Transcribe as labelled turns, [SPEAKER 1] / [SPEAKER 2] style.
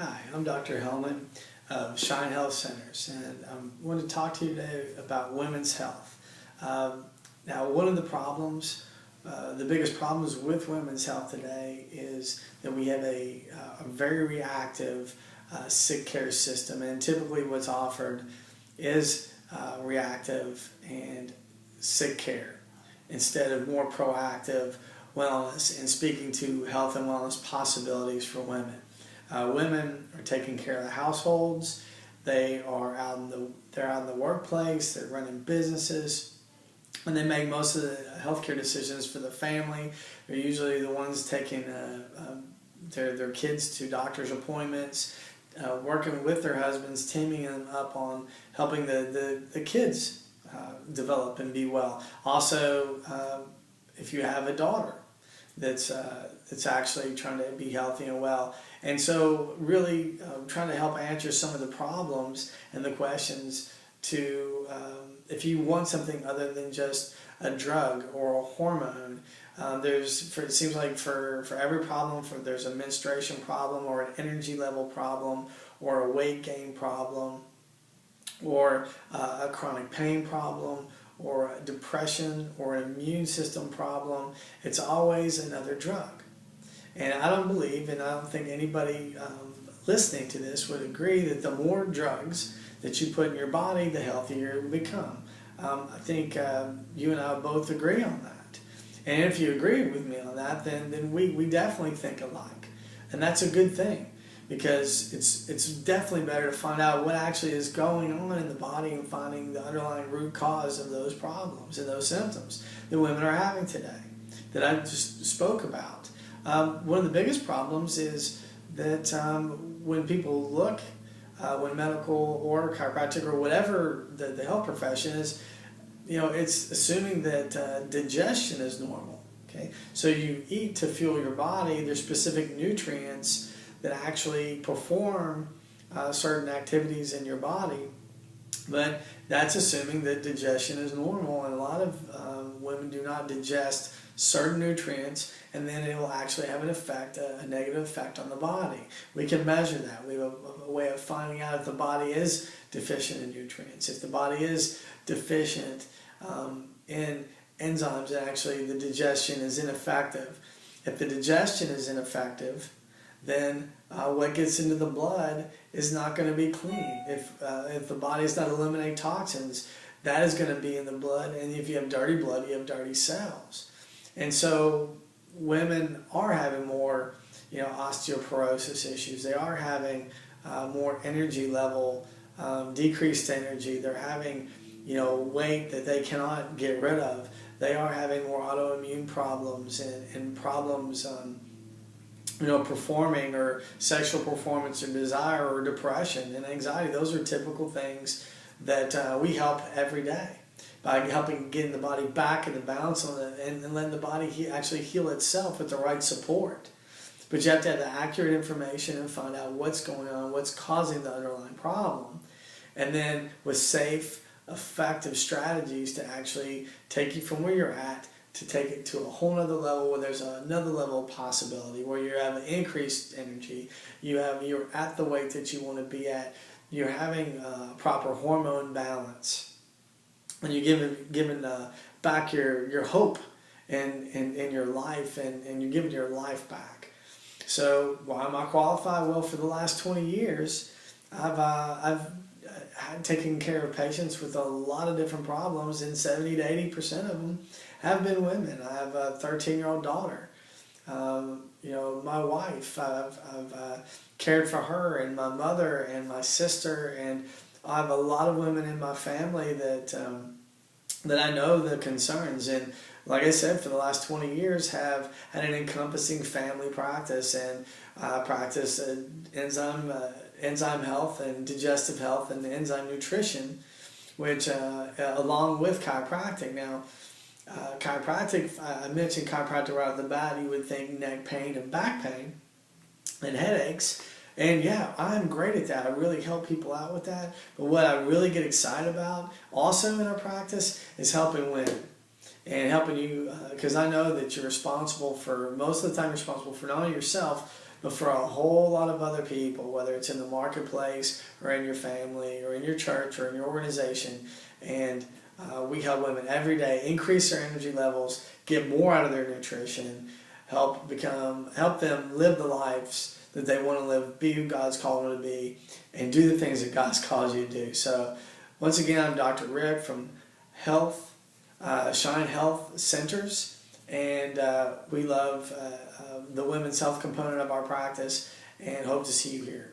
[SPEAKER 1] Hi, I'm Dr. Hellman of Shine Health Centers, and I want to talk to you today about women's health. Now, one of the problems, the biggest problems with women's health today is that we have a very reactive sick care system, and typically what's offered is reactive and sick care instead of more proactive wellness and speaking to health and wellness possibilities for women. Women are taking care of the households. They're out in the workplace. They're running businesses, and they make most of the healthcare decisions for the family. They're usually the ones taking their kids to doctor's appointments, working with their husbands, teaming them up on helping the kids develop and be well. Also, if you have a daughter that's actually trying to be healthy and well. And so really trying to help answer some of the problems and the questions to if you want something other than just a drug or a hormone. It seems like for every problem, there's a menstruation problem or an energy level problem or a weight gain problem or a chronic pain problem or depression or an immune system problem. It's always another drug. And I don't believe, and I don't think anybody listening to this would agree, that the more drugs that you put in your body, the healthier it will become. I think you and I both agree on that. And if you agree with me on that, then we definitely think alike. And that's a good thing, because it's definitely better to find out what actually is going on in the body and finding the underlying root cause of those problems and those symptoms that women are having today that I just spoke about. One of the biggest problems is that when people look, when medical or chiropractic or whatever the health profession is, it's assuming that digestion is normal. Okay, so you eat to fuel your body. There's specific nutrients that actually perform certain activities in your body, but that's assuming that digestion is normal, and a lot of women do not digest certain nutrients, and then it will actually have an effect, a negative effect on the body. We can measure that. We have a way of finding out if the body is deficient in nutrients, if the body is deficient in enzymes, and actually the digestion is ineffective. If the digestion is ineffective, then what gets into the blood is not going to be clean. If the body is not eliminating toxins, that is going to be in the blood, and if you have dirty blood, you have dirty cells. And so women are having more, osteoporosis issues. They are having more energy level, decreased energy. They're having, weight that they cannot get rid of. They are having more autoimmune problems and problems, performing, or sexual performance, or desire, or depression and anxiety. Those are typical things that we help every day, by helping getting the body back into balance and letting the body actually heal itself with the right support. But you have to have the accurate information and find out what's going on, what's causing the underlying problem, and then with safe, effective strategies to actually take you from where you're at to take it to a whole nother level, where there's another level of possibility, where you have increased energy, you're at the weight that you want to be at, you're having proper hormone balance, and you're giving back your hope in your life, and you're giving your life back. So why am I qualified? Well, for the last 20 years, I've taken care of patients with a lot of different problems, and 70 to 80% of them have been women. I have a 13-year-old daughter. My wife, I've cared for her, and my mother, and my sister, and I have a lot of women in my family that I know the concerns, and like I said, for the last 20 years have had an encompassing family practice, and practice enzyme health and digestive health and enzyme nutrition, which along with chiropractic. Now, chiropractic, I mentioned chiropractic right off the bat. You would think neck pain and back pain and headaches. And yeah, I'm great at that. I really help people out with that. But what I really get excited about also in our practice is helping women. And helping you, because I know that you're responsible for, most of the time, you're responsible for not only yourself, but for a whole lot of other people, whether it's in the marketplace or in your family or in your church or in your organization. And we help women every day increase their energy levels, get more out of their nutrition, help them live the lives that they want to live, be who God's called them to be, and do the things that God's called you to do. So once again, I'm Dr. Rick from Shine Health Centers, and we love the women's health component of our practice and hope to see you here.